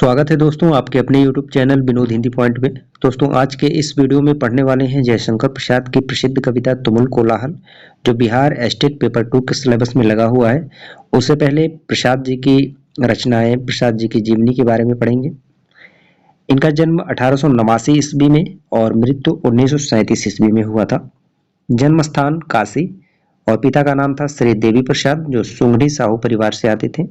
स्वागत है दोस्तों आपके अपने YouTube channel Vinod Hindi point में। दोस्तों आज के इस वीडियो में पढ़ने वाले हैं जयशंकर प्रसाद की प्रसिद्ध कविता तुमुल कोलाहल, जो बिहार स्टेट पेपर 2 के सिलेबस में लगा हुआ है। उससे पहले प्रसाद जी की रचनाएं, प्रसाद जी की जीवनी के बारे में पढ़ेंगे। इनका जन्म 1889 ईस्वी में और मृत्यु 1937 ईस्वी में हुआ था। जन्म स्थान काशी और पिता का नाम था श्री देवी प्रसाद, जो सुंगढ़ी साहू परिवार से आते थे।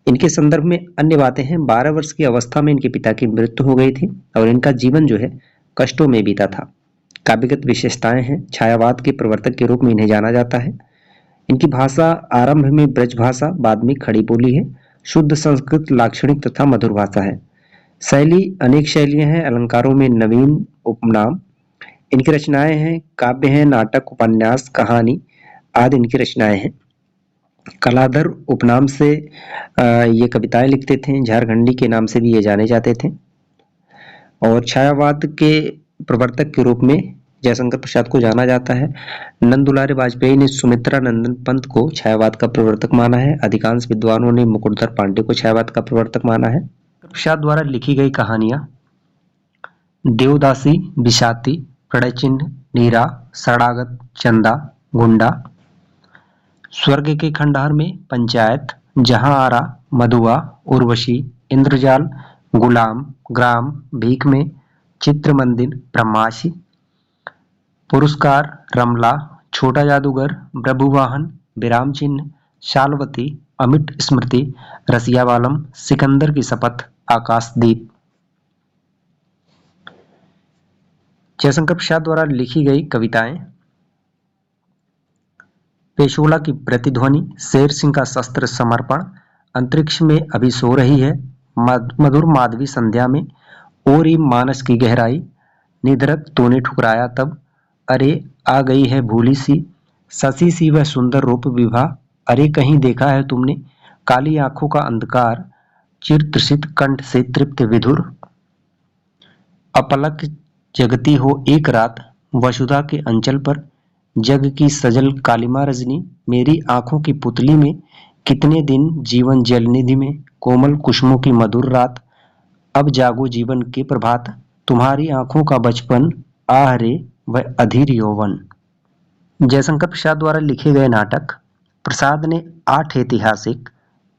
इनके संदर्भ में अन्य बातें हैं। 12 वर्ष की अवस्था में इनके पिता की मृत्यु हो गई थी और इनका जीवन जो है कष्टों में बीता था। काव्यगत विशेषताएं हैं। छायावाद के प्रवर्तक के रूप में इन्हें जाना जाता है। इनकी भाषा आरंभ में ब्रज भाषा, बाद में खड़ी बोली है। शुद्ध संस्कृत, लाक्षणिक तथा मधुर भाषा है। शैली अनेक शैलियां हैं। अलंकारों में नवीन उपनाम। इनकी रचनाएं हैं, काव्य हैं, नाटक, उपन्यास, कहानी आदि इनकी रचनाएं हैं। कलाधर उपनाम से ये कविताएं लिखते थे। झारखंडी के नाम से भी ये जाने जाते थे। और छायावाद के प्रवर्तक के रूप में जयशंकर प्रसाद को जाना जाता है। नंद दुलारे वाजपेयी ने सुमित्रा नंदन पंत को छायावाद का प्रवर्तक माना है। अधिकांश विद्वानों ने मुकुटधर पांडे को छायावाद का प्रवर्तक माना है। प्रसाद द्वारा लिखी गई कहानियां देवदासी, बिसाती, प्रणय चिन्ह, नीरा, शरणागत, चंदा, गुंडा, स्वर्ग के खंडहर में, पंचायत, जहां आरा, मधुआ, उर्वशी, इंद्रजाल, गुलाम, ग्राम, भीख में, चित्र मंदिर, ब्रह्माशी, पुरस्कार, रमला, छोटा जादूगर, प्रभुवाहन, विराम चिन्ह, शालवती, अमिट स्मृति, रसियावालम, सिकंदर की शपथ, आकाशदीप। जयशंकर प्रसाद द्वारा लिखी गई कविताएं पेशोला की प्रतिध्वनि, शेर सिंह का शस्त्र समर्पण, अंतरिक्ष में अभी सो रही है, मधुर माधवी संध्या में, और मानस की गहराई, निधरक तूने ठुकराया तब, अरे आ गई है भूली सी, शशि सी वह सुंदर रूप विभा, अरे कहीं देखा है तुमने, काली आंखों का अंधकार, चिर तृषित कंठ से तृप्त विधुर, अपलक जगती हो एक रात, वसुधा के अंचल पर, जग की सजल कालिमा रजनी, मेरी आंखों की पुतली में, कितने दिन जीवन जलनिधि में, कोमल कुसुमों की मधुर रात, अब जागो जीवन के प्रभात, तुम्हारी आंखों का बचपन, आह रे वह अधीर यौवन। जयशंकर प्रसाद द्वारा लिखे गए नाटक। प्रसाद ने 8 ऐतिहासिक,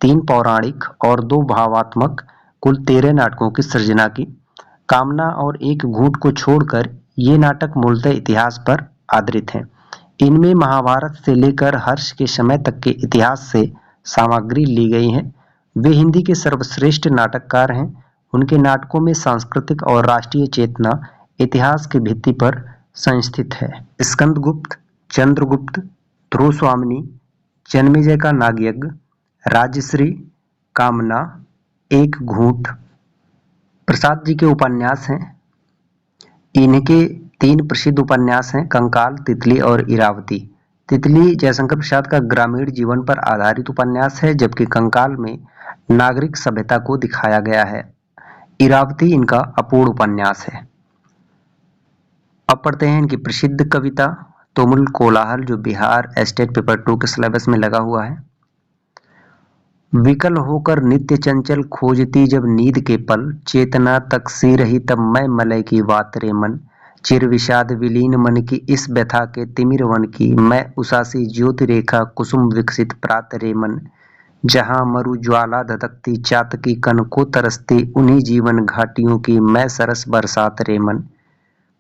3 पौराणिक और 2 भावात्मक कुल 13 नाटकों की सृजना की। कामना और एक घूंट को छोड़कर ये नाटक मूलतः इतिहास पर आधारित हैं। इनमें महाभारत से लेकर हर्ष के समय तक के इतिहास से सामग्री ली गई है। वे हिंदी के सर्वश्रेष्ठ नाटककार हैं। उनके नाटकों में सांस्कृतिक और राष्ट्रीय चेतना इतिहास की भित्ति पर संस्थित है। स्कंदगुप्त, चंद्रगुप्त, ध्रुव स्वामिनी, जन्मेजय का नागयज्ञ, राजश्री, कामना, एक घूंट प्रसाद जी के उपन्यास हैं। इनके 3 प्रसिद्ध उपन्यास हैं, कंकाल, तितली और इरावती। तितली जयशंकर प्रसाद का ग्रामीण जीवन पर आधारित उपन्यास है, जबकि कंकाल में नागरिक सभ्यता को दिखाया गया है। इरावती इनका अपूर्ण उपन्यास है। अब पढ़ते हैं इनकी प्रसिद्ध कविता तुमुल कोलाहल, जो बिहार स्टेट पेपर 2 के सिलेबस में लगा हुआ है। विकल होकर नित्य चंचल खोजती जब नींद के पल, चेतना तक सी रही तब मैं मलय की बात रे मन, चिर विषाद विलीन मन की इस व्यथा के तिमिर वन की, मैं उषासी ज्योति रेखा कुसुम विकसित प्रात रे मन, जहां मरु ज्वाला धधकती चातकी कन को तरसती, उन्हीं जीवन घाटियों की मैं सरस बरसात रे मन,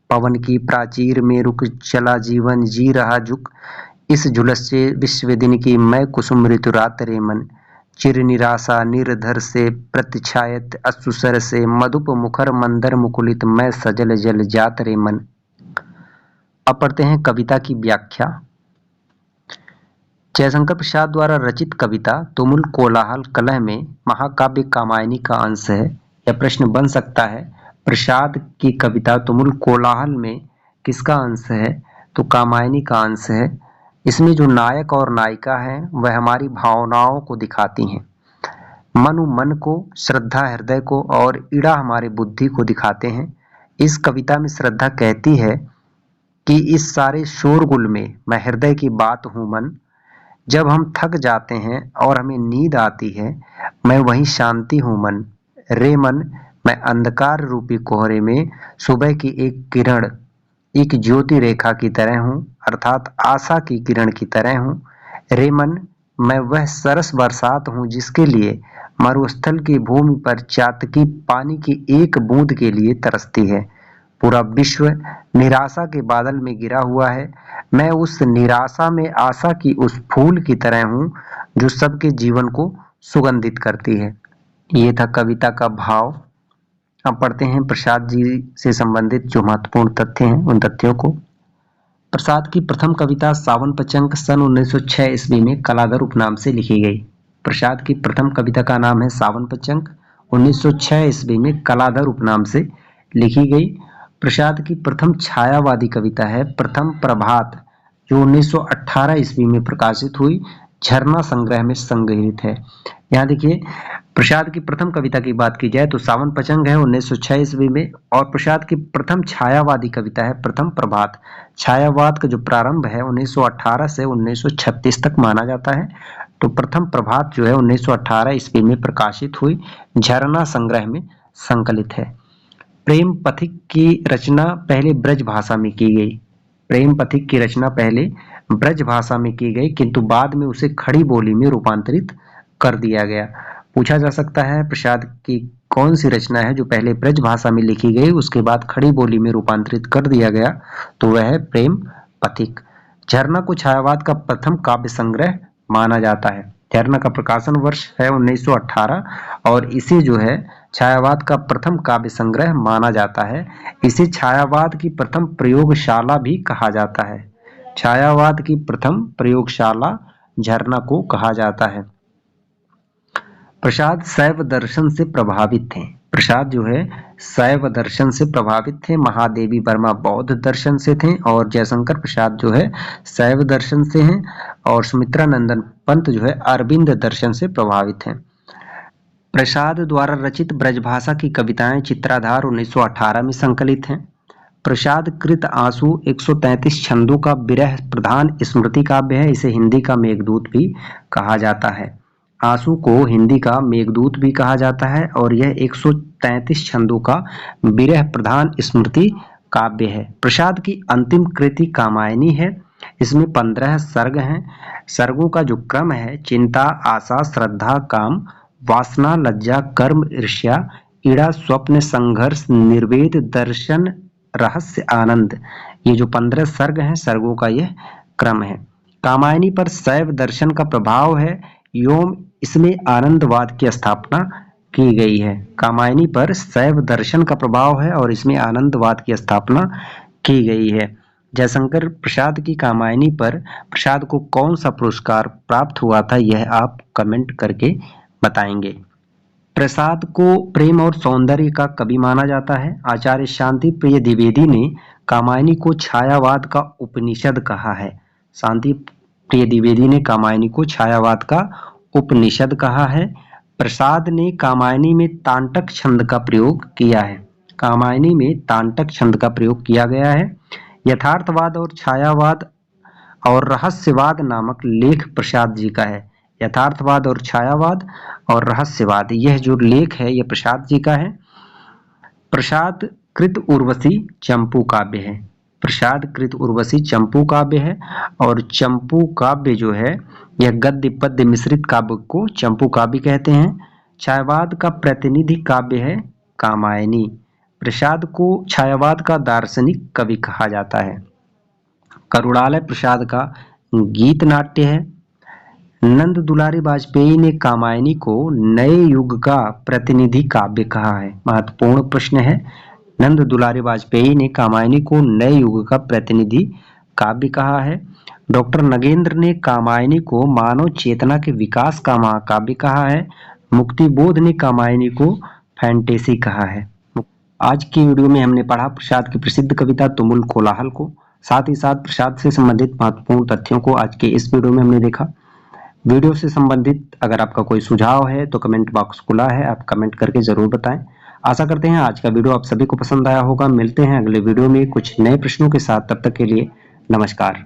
पवन की प्राचीर में रुक चला जीवन जी रहा झुक, इस झुलसे विश्व दिन की मैं कुसुम ऋतु रात रे मन, चिर निराशा निर्धर से प्रतिछायत असुसर से, मधुप मुखर मंदर मुकुलित मैं सजल जल जात रे मन। अब पढ़ते हैं कविता की व्याख्या। जयशंकर प्रसाद द्वारा रचित कविता तुमुल कोलाहल कलह में महाकाव्य कामायनी का अंश है। यह प्रश्न बन सकता है, प्रसाद की कविता तुमुल कोलाहल में किसका अंश है? तो कामायनी का अंश है। इसमें जो नायक और नायिका हैं वह हमारी भावनाओं को दिखाती हैं। मनु मन को, श्रद्धा हृदय को और इड़ा हमारी बुद्धि को दिखाते हैं। इस कविता में श्रद्धा कहती है कि इस सारे शोरगुल में मैं हृदय की बात हूँ मन, जब हम थक जाते हैं और हमें नींद आती है, मैं वही शांति हूँ मन। रे मन, मैं अंधकार रूपी कोहरे में सुबह की एक किरण, एक ज्योति रेखा की तरह हूँ, अर्थात आशा की किरण की तरह हूँ। रे मन, मैं वह सरस बरसात हूँ जिसके लिए मरुस्थल की भूमि पर चातकी पानी की एक बूंद के लिए तरसती है। पूरा विश्व निराशा के बादल में घिरा हुआ है। मैं उस निराशा में आशा की उस फूल की तरह हूँ जो सबके जीवन को सुगंधित करती है। ये था कविता का भाव। अब पढ़ते हैं प्रसाद जी से संबंधित जो महत्वपूर्ण तथ्य हैं उन तथ्यों को। प्रसाद की प्रथम कविता सावन पचंक सन 1906 ईस्वी में कलाधर उपनाम से लिखी गई। प्रसाद की प्रथम कविता का नाम है सावन पचंक, 1906 ईस्वी में कलाधर उपनाम से लिखी गई। प्रसाद की प्रथम छायावादी कविता है प्रथम प्रभात, जो 1918 ईस्वी में प्रकाशित हुई, झरना संग्रह में संग्रहित है। यहाँ देखिए, प्रसाद की प्रथम कविता की बात की जाए तो सावन पचंग है 1906 ईस्वी में, और प्रसाद की प्रथम छायावादी कविता है प्रथम प्रभात। छायावाद का जो प्रारंभ है 1918 से 1936 तक माना जाता है। तो प्रथम प्रभात जो है 1918 ईस्वी में प्रकाशित हुई, झरना संग्रह में संकलित है। प्रेम पथिक की रचना पहले ब्रज भाषा में की गई। प्रेम पथिक की रचना पहले ब्रज भाषा में की गई, किंतु बाद में उसे खड़ी बोली में रूपांतरित कर दिया गया। पूछा जा सकता है प्रसाद की कौन सी रचना है जो पहले ब्रज भाषा में लिखी गई उसके बाद खड़ी बोली में रूपांतरित कर दिया गया, तो वह है प्रेम पथिक। झरना को छायावाद का प्रथम काव्य संग्रह माना जाता है। झरना का प्रकाशन वर्ष है 1918 और इसे जो है छायावाद का प्रथम काव्य संग्रह माना जाता है। इसे छायावाद की प्रथम प्रयोगशाला भी कहा जाता है। छायावाद की प्रथम प्रयोगशाला झरना को कहा जाता है। प्रसाद शैव दर्शन से प्रभावित थे। प्रसाद जो है शैव दर्शन से प्रभावित थे। महादेवी वर्मा बौद्ध दर्शन से थे और जयशंकर प्रसाद जो है शैव दर्शन से हैं, और सुमित्रा नंदन पंत जो है अरविंद दर्शन से प्रभावित हैं। प्रसाद द्वारा रचित ब्रजभाषा की कविताएं चित्राधार 1918 में संकलित हैं। प्रसाद कृत आंसू 133 छंदों का विरह प्रधान स्मृति काव्य है। इसे हिंदी का मेघदूत भी कहा जाता है। आंसू को हिंदी का मेघदूत भी कहा जाता है और यह 133 छंदों का विरह प्रधान स्मृति काव्य है। प्रसाद की अंतिम कृति कामायनी है। इसमें 15 सर्ग हैं। सर्गों का जो क्रम है चिंता, आशा, श्रद्धा, काम, वासना, लज्जा, कर्म, ईर्ष्या, ईड़ा, स्वप्न, संघर्ष, निर्वेद, दर्शन, रहस्य, आनंद, ये जो 15 सर्ग हैं सर्गों का यह क्रम है। कामायनी पर शैव दर्शन का प्रभाव है एवं इसमें आनंदवाद की स्थापना की गई है। कामायनी पर शैव दर्शन का प्रभाव है और इसमें आनंदवाद की स्थापना की गई है। जयशंकर प्रसाद की कामायनी पर प्रसाद को कौन सा पुरस्कार प्राप्त हुआ था, यह आप कमेंट करके बताएंगे। प्रसाद को प्रेम और सौंदर्य का कवि माना जाता है। आचार्य शांति प्रिय द्विवेदी ने कामायनी को छायावाद का उपनिषद कहा है। शांति प्रिय द्विवेदी ने कामायनी को छायावाद का उपनिषद कहा है। प्रसाद ने कामायनी में तांटक छंद का प्रयोग किया है। कामायनी में तांटक छंद का प्रयोग किया गया है। यथार्थवाद और छायावाद और रहस्यवाद नामक लेख प्रसाद जी का है। यथार्थवाद और छायावाद और रहस्यवाद, यह जो लेख है यह प्रसाद जी का है। प्रसाद कृत उर्वशी चंपू काव्य है। प्रसाद कृत उर्वशी चंपू काव्य है और चंपू काव्य जो है यह गद्य पद्य मिश्रित काव्य को चंपू काव्य कहते हैं। छायावाद का प्रतिनिधि काव्य है कामायनी। प्रसाद को छायावाद का दार्शनिक कवि कहा जाता है। करुणालय प्रसाद का गीत नाट्य है। नंद दुलारी वाजपेयी ने कामायनी को नए युग का प्रतिनिधि काव्य कहा है। महत्वपूर्ण प्रश्न है। नंद दुलारी वाजपेयी ने कामायनी को नए युग का प्रतिनिधि काव्य कहा है। डॉक्टर नगेंद्र ने कामायनी को मानव चेतना के विकास का महाकाव्य कहा है। मुक्ति बोध ने कामायनी को फैंटेसी कहा है। आज की वीडियो में हमने पढ़ा प्रसाद की प्रसिद्ध कविता तुमुल कोलाहल को, साथ ही साथ प्रसाद से संबंधित महत्वपूर्ण तथ्यों को आज के इस वीडियो में हमने देखा। वीडियो से संबंधित अगर आपका कोई सुझाव है तो कमेंट बॉक्स खुला है, आप कमेंट करके जरूर बताएं। आशा करते हैं आज का वीडियो आप सभी को पसंद आया होगा। मिलते हैं अगले वीडियो में कुछ नए प्रश्नों के साथ, तब तक के लिए नमस्कार।